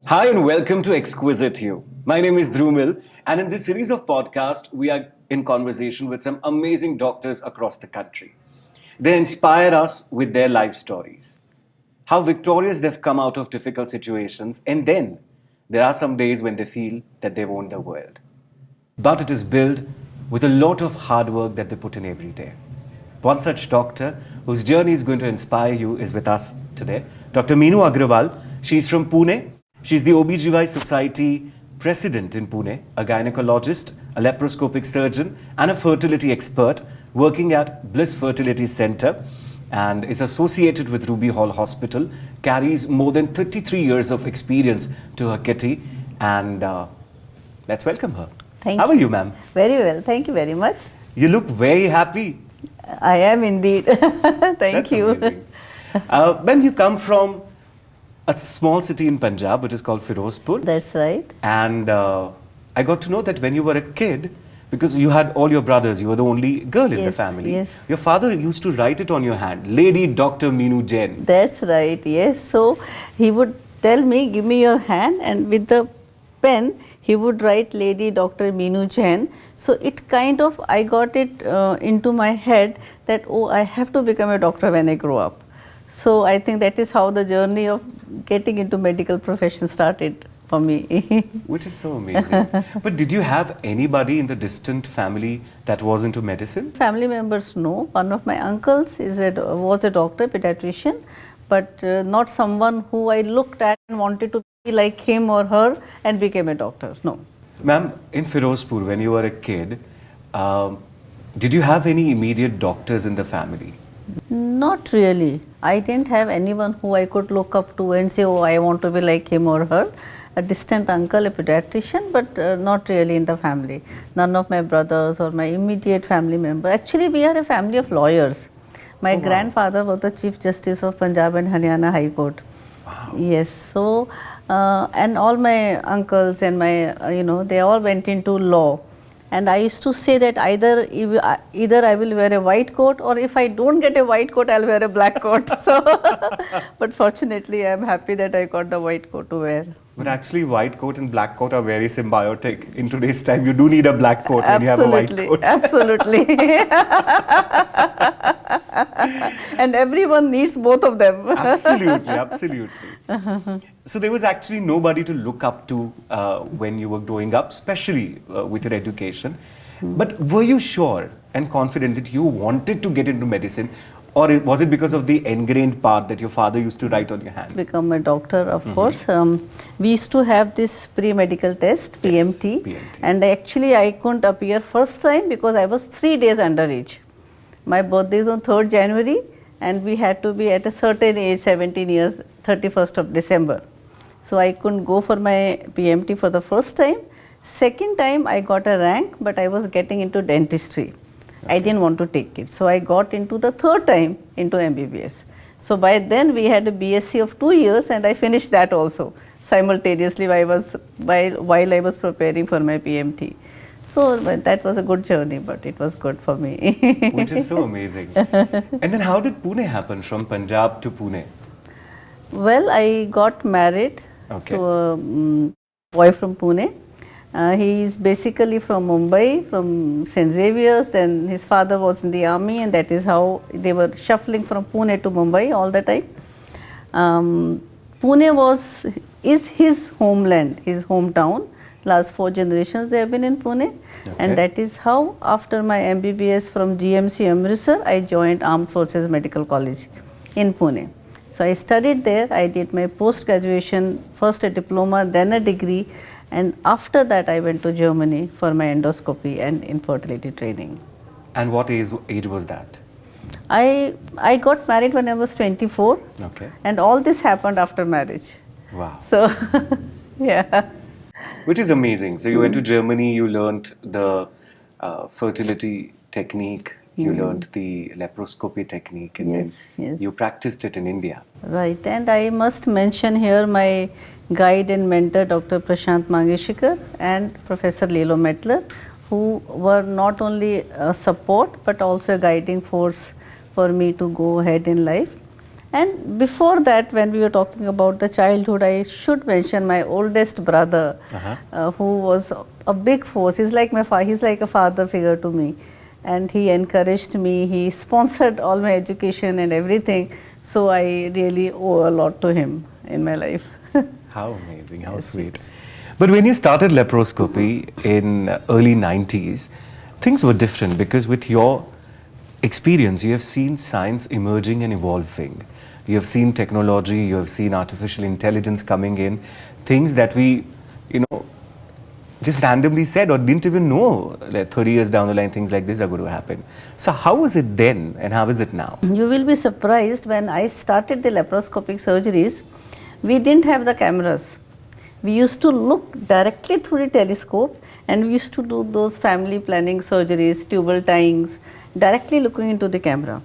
Hi and welcome to Exquisite You. My name is Dhrumil, and in this series of podcasts, we are in conversation with some amazing doctors across the country. They inspire us with their life stories, how victorious they've come out of difficult situations, and then there are some days when they feel that they've owned the world. But it is built with a lot of hard work that they put in every day. One such doctor whose journey is going to inspire you is with us today, Dr. Meenu Agarwal. She's from Pune. She's the OBGY Society president in Pune, a gynecologist, a laparoscopic surgeon, and a fertility expert working at Bliss Fertility Center and is associated with Ruby Hall Hospital, carries more than 33 years of experience to her kitty, and let's welcome her. Thank How you. are you, ma'am? Very well. Thank you very much. You look very happy. I am indeed. Thank That's you. amazing. Ma'am, you come from a small city in Punjab, which is called Firozpur. That's right. And I got to know that when you were a kid, because you had all your brothers, you were the only girl in the Yes, family. yes. Your father used to write it on your hand, Lady Dr. Meenu Jain. That's right. Yes. So he would tell me, give me your hand, and with the pen, he would write Lady Dr. Meenu Jain. So it kind of, I got it into my head that, oh, I have to become a doctor when I grow up. So I think that is how the journey of getting into medical profession started for me. Which is so amazing. But did you have anybody in the distant family that was into medicine? Family members know. One of my uncles was a doctor, pediatrician, but not someone who I looked at and wanted to be like him or her and became a doctor. No. Ma'am, in Firozpur, when you were a kid, did you have any immediate doctors in the family? Not really. I didn't have anyone who I could look up to and say, oh, I want to be like him or her. A distant uncle, a pediatrician, but not really in the family. None of my brothers or my immediate family member. Actually, we are a family of lawyers. My grandfather was the Chief Justice of Punjab and Haryana High Court. Wow. Yes, so and all my uncles and my they all went into law, and I used to say that either I will wear a white coat, or if I don't get a white coat, I'll wear a black coat. So, but fortunately, I'm happy that I got the white coat to wear. But actually, white coat and black coat are very symbiotic. In today's time, you do need a black coat when you have a white coat. Absolutely. And everyone needs both of them. Absolutely, absolutely. So there was actually nobody to look up to when you were growing up, especially with your education. But were you sure and confident that you wanted to get into medicine? Or was it because of the ingrained part that your father used to write on your hand? Become a doctor, of course. We used to have this pre-medical test, PMT, PMT. and actually I couldn't appear first time because I was 3 days underage. My birthday is on 3rd January and we had to be at a certain age, 17 years, 31st of December. So I couldn't go for my PMT for the first time. Second time I got a rank, but I was getting into dentistry. I didn't want to take it. So I got into the third time into MBBS. So by then we had a BSc of 2 years and I finished that also simultaneously while I was preparing for my PMT. So that was a good journey, but it was good for me. Which is so amazing. And then how did Pune happen from Punjab to Pune? Well, I got married to a boy from Pune. He is basically from Mumbai, from St. Xavier's. Then his father was in the army, and that is how they were shuffling from Pune to Mumbai all the time. Pune is his homeland, his hometown. Last 4 generations they have been in Pune, and that is how after my MBBS from GMC Amritsar, I joined Armed Forces Medical College in Pune. So I studied there. I did my post-graduation, first a diploma, then a degree. And after that, I went to Germany for my endoscopy and infertility training. And what age was that? I got married when I was 24. Okay. And all this happened after marriage. Wow. So, yeah. Which is amazing. So you went to Germany, you learned the fertility technique, you learned the laparoscopy technique, and then you practiced it in India. Right. And I must mention here my guide and mentor, Dr. Prashant Mangeshikar and Professor Lelo Mettler, who were not only a support but also a guiding force for me to go ahead in life. And before that, when we were talking about the childhood, I should mention my oldest brother, who was a big force. He's like he's like a father figure to me, and he encouraged me. He sponsored all my education and everything. So I really owe a lot to him in my life. How amazing, how Yes, sweet. yes. But when you started laparoscopy in early 90s, things were different because with your experience, you have seen science emerging and evolving. You have seen technology, you have seen artificial intelligence coming in, things that we, you know, just randomly said or didn't even know that 30 years down the line things like this are going to happen. So how was it then and how is it now? You will be surprised, when I started the laparoscopic surgeries, we didn't have the cameras. We used to look directly through the telescope, and we used to do those family planning surgeries, tubal tyings, directly looking into the camera.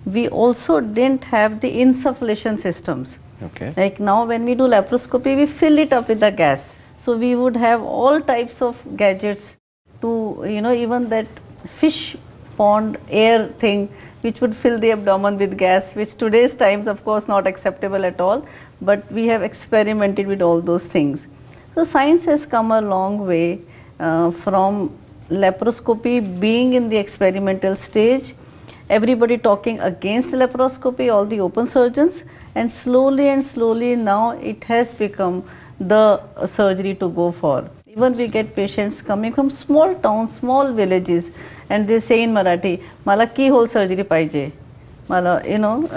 We also didn't have the insufflation systems. Okay. Like now when we do laparoscopy, we fill it up with the gas. So we would have all types of gadgets to, even that fish pond air thing which would fill the abdomen with gas, which today's times of course not acceptable at all, but we have experimented with all those things. So science has come a long way from laparoscopy being in the experimental stage, everybody talking against laparoscopy, all the open surgeons, and slowly now it has become the surgery to go for. Even we get patients coming from small towns, small villages, and they say in Marathi, "Mala keyhole surgery pahiye." Mala, I know.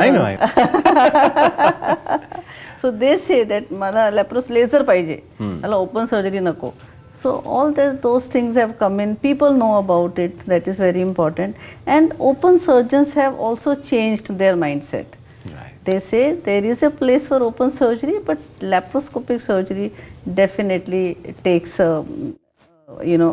so they say that mala laser pahiye, mala open surgery nako. So all those things have come in. People know about it. That is very important. And open surgeons have also changed their mindset. Right. They say there is a place for open surgery, but laparoscopic surgery definitely takes a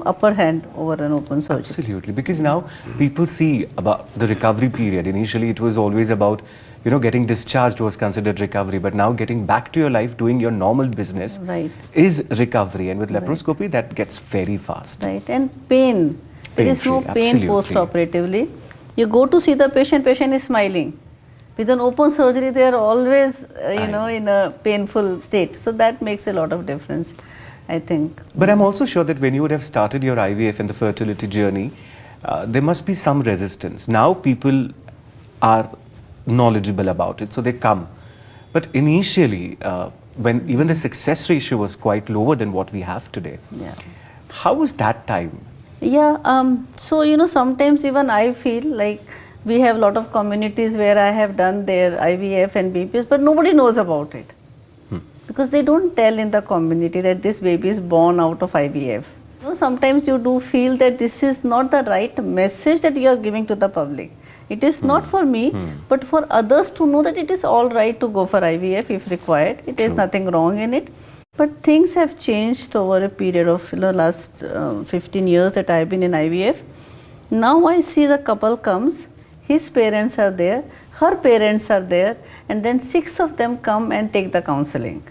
upper hand over an open surgery. Absolutely, because now people see about the recovery period. Initially, it was always about, getting discharged was considered recovery, but now getting back to your life, doing your normal business Right. is recovery. And with laparoscopy, that gets very fast. Right, and pain. There is no Pain-free, pain absolutely. post-operatively. You go to see the patient is smiling. With an open surgery, they are always, in a painful state. So that makes a lot of difference, I think. But I'm also sure that when you would have started your IVF and the fertility journey, there must be some resistance. Now people are knowledgeable about it, so they come. But initially, when even the success ratio was quite lower than what we have today. Yeah. How was that time? Yeah, so sometimes even I feel like we have a lot of communities where I have done their IVF and BPS, but nobody knows about it. Because they don't tell in the community that this baby is born out of IVF. Sometimes you do feel that this is not the right message that you are giving to the public. It is not for me, but for others to know that it is all right to go for IVF if required. It is nothing wrong in it. But things have changed over a period of last 15 years that I have been in IVF. Now I see the couple comes, his parents are there, her parents are there, and then 6 of them come and take the counseling.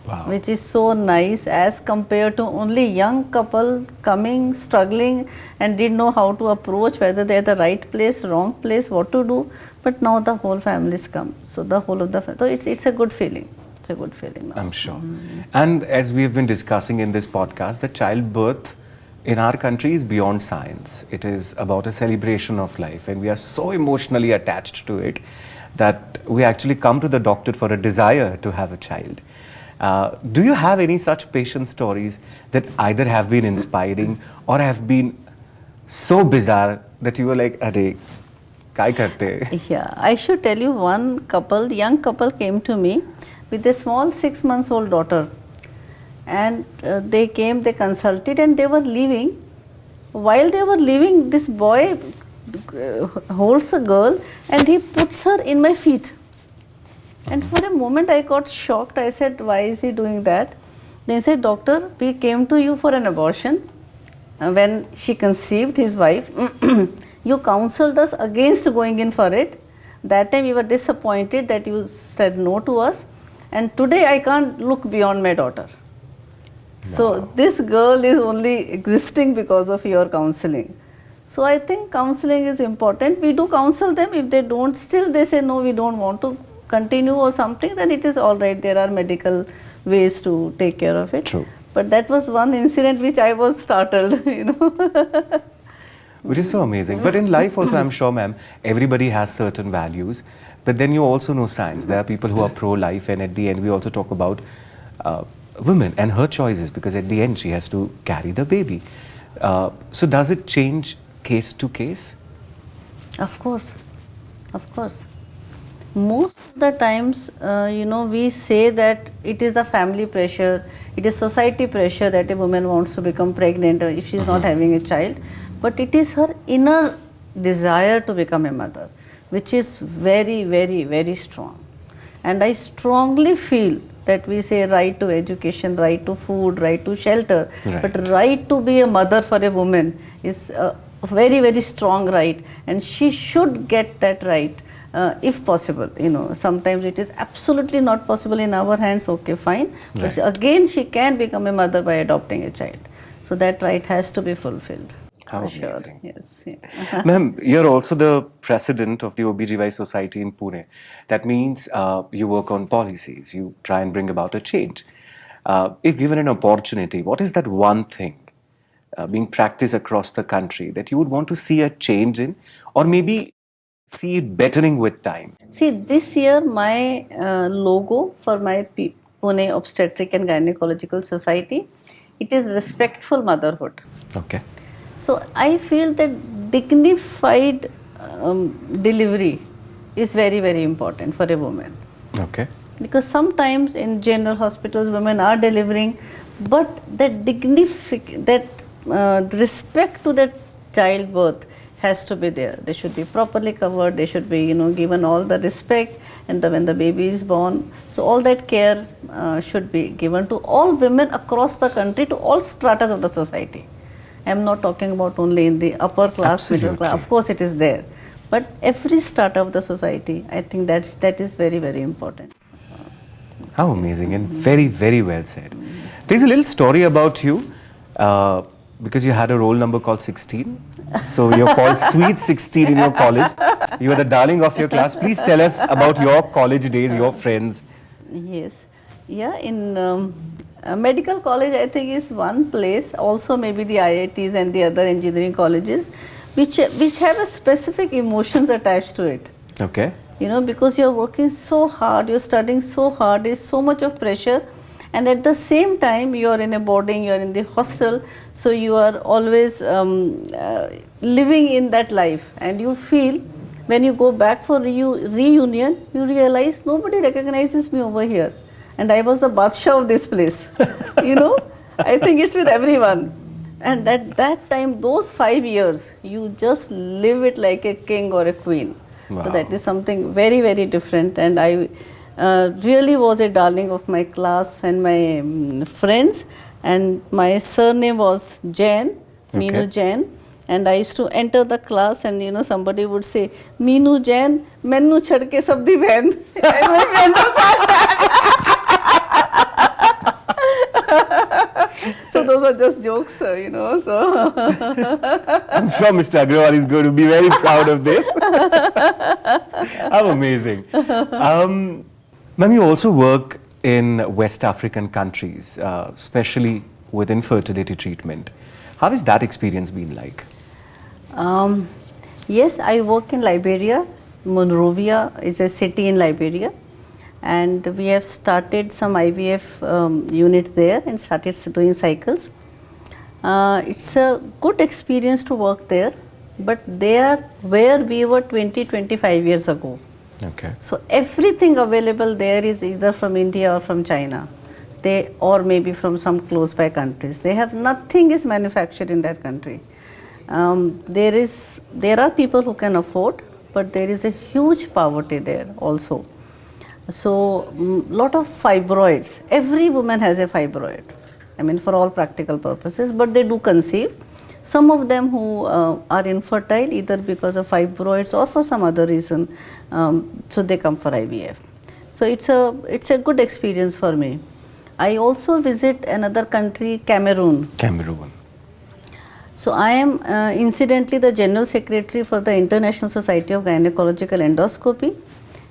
Wow. Which is so nice as compared to only young couple coming, struggling, and didn't know how to approach, whether they're the right place, wrong place, what to do. But now the whole families come. So the whole of the so it's a good feeling. It's a good feeling now. I'm sure. And as we have been discussing in this podcast, that childbirth in our country is beyond science. It is about a celebration of life, and we are so emotionally attached to it that we actually come to the doctor for a desire to have a child. Do you have any such patient stories that either have been inspiring or have been so bizarre that you were like, "Arey, kai karte?" Yeah, I should tell you one couple, young couple came to me with a small 6-month-old daughter, and they came, they consulted, and they were leaving. While they were leaving, this boy holds a girl and he puts her in my feet. And for a moment I got shocked. I said, "Why is he doing that?" Then he said, "Doctor, we came to you for an abortion. When she conceived, his wife, you counseled us against going in for it. That time we were disappointed that you said no to us. And today I can't look beyond my daughter. So this girl is only existing because of your counseling." So I think counseling is important. We do counsel them. If they don't, still they say, "No, we don't want to continue or something, then it is all right. There are medical ways to take care of it. True. But that was one incident which I was startled, Which is so amazing. But in life also, I'm sure, ma'am, everybody has certain values. But then you also know science. There are people who are pro-life, and at the end, we also talk about women and her choices, because at the end, she has to carry the baby. So does it change case to case? Of course, of course. Most of the times, we say that it is the family pressure, it is society pressure that a woman wants to become pregnant if she is not having a child. But it is her inner desire to become a mother, which is very, very, very strong. And I strongly feel that we say right to education, right to food, right to shelter, but right to be a mother for a woman is a very, very strong right, and she should get that right if possible. Sometimes it is absolutely not possible in our hands, okay, fine, but again she can become a mother by adopting a child. So that right has to be fulfilled. How For amazing. sure. Yes. Yeah. Ma'am, you're also the president of the OBGY Society in Pune. That means you work on policies, you try and bring about a change. If given an opportunity, what is that one thing being practiced across the country that you would want to see a change in, or maybe see it bettering with time? See, this year my logo for my Pune Obstetric and Gynecological Society, it is respectful motherhood. Okay. So I feel that dignified delivery is very, very important for a woman. Okay. Because sometimes in general hospitals women are delivering, but that respect to that childbirth has to be there. They should be properly covered, they should be given all the respect, and when the baby is born, so all that care should be given to all women across the country, to all stratas of the society. I am not talking about only in the upper class, Absolutely. middle class, of course it is there, but every strata of the society, I think that is very, very important. How amazing, and very, very well said. There's a little story about you, because you had a roll number called 16. So you're called Sweet 16 in your college. You are the darling of your class. Please tell us about your college days, your friends. Yes. Yeah, in medical college, I think, is one place, also maybe the IITs and the other engineering colleges, which have a specific emotions attached to it. Okay. Because you're working so hard, you're studying so hard, there's so much of pressure, and at the same time you are in a boarding, you are in the hostel, so you are always living in that life, and you feel when you go back for reunion, you realize nobody recognizes me over here, and I was the Badshah of this place. I think it's with everyone. And at that time, those 5 years, you just live it like a king or a queen. Wow. So that is something very, very different, and I really was a darling of my class and my friends, and my surname was Jain, Meenu Jain, and I used to enter the class, and somebody would say, Meenu Jain, Mainu chhad ke sab di behen. So those were just jokes, so. I'm sure Mr. Agarwal is going to be very proud of this. How amazing. Ma'am, you also work in West African countries, especially with infertility treatment. How has that experience been like? Yes, I work in Liberia. Monrovia is a city in Liberia, and we have started some IVF unit there and started doing cycles. It's a good experience to work there, but they are where we were 20-25 years ago. Okay. So everything available there is either from India or from China, or maybe from some close by countries. They have nothing is manufactured in that country. There are people who can afford, but there is a huge poverty there also. So lot of fibroids. Every woman has a fibroid, I mean, for all practical purposes, but they do conceive. Some of them who are infertile either because of fibroids or for some other reason, so they come for IVF. So it's a good experience for me. I also visit another country, Cameroon. Cameroon. So I am incidentally the General Secretary for the International Society of Gynecological Endoscopy,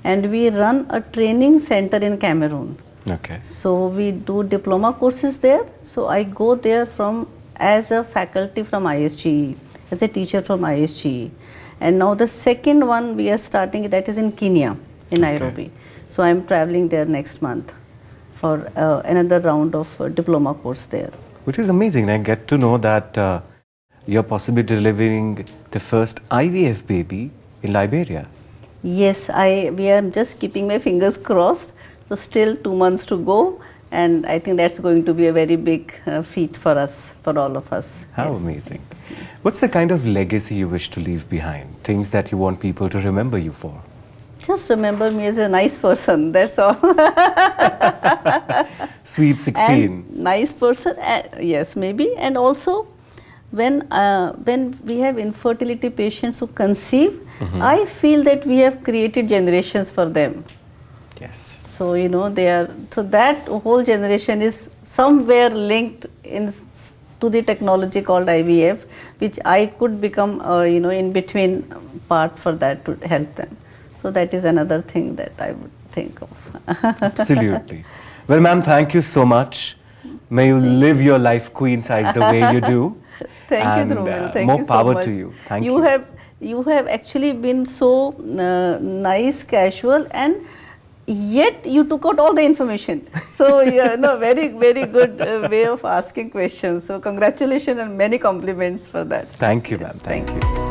and we run a training center in Cameroon. Okay. So we do diploma courses there. So I go there from as a faculty from ISGE, as a teacher from ISGE. And now the second one we are starting, that is in Kenya, in Nairobi. So I am traveling there next month for another round of diploma course there. Which is amazing. I get to know that you're possibly delivering the first IVF baby in Liberia. Yes, we are just keeping my fingers crossed. So still 2 months to go, and I think that's going to be a very big feat for us, for all of us. How Yes. amazing. What's the kind of legacy you wish to leave behind? Things that you want people to remember you for? Just remember me as a nice person, that's all. Sweet 16. And nice person, yes, maybe. And also, when we have infertility patients who conceive, I feel that we have created generations for them. Yes. So so that whole generation is somewhere linked to the technology called IVF, which I could become in between part for that to help them. So that is another thing that I would think of. Absolutely. Well, ma'am, thank you so much. May you live your life queen size the way you do. Thank you, Dhrumil. Thank more you so power much. to you. Thank you. You have actually been so nice, casual, and yet you took out all the information. So very, very good way of asking questions. So congratulations and many compliments for that. Thank you, Yes, ma'am. Thank you.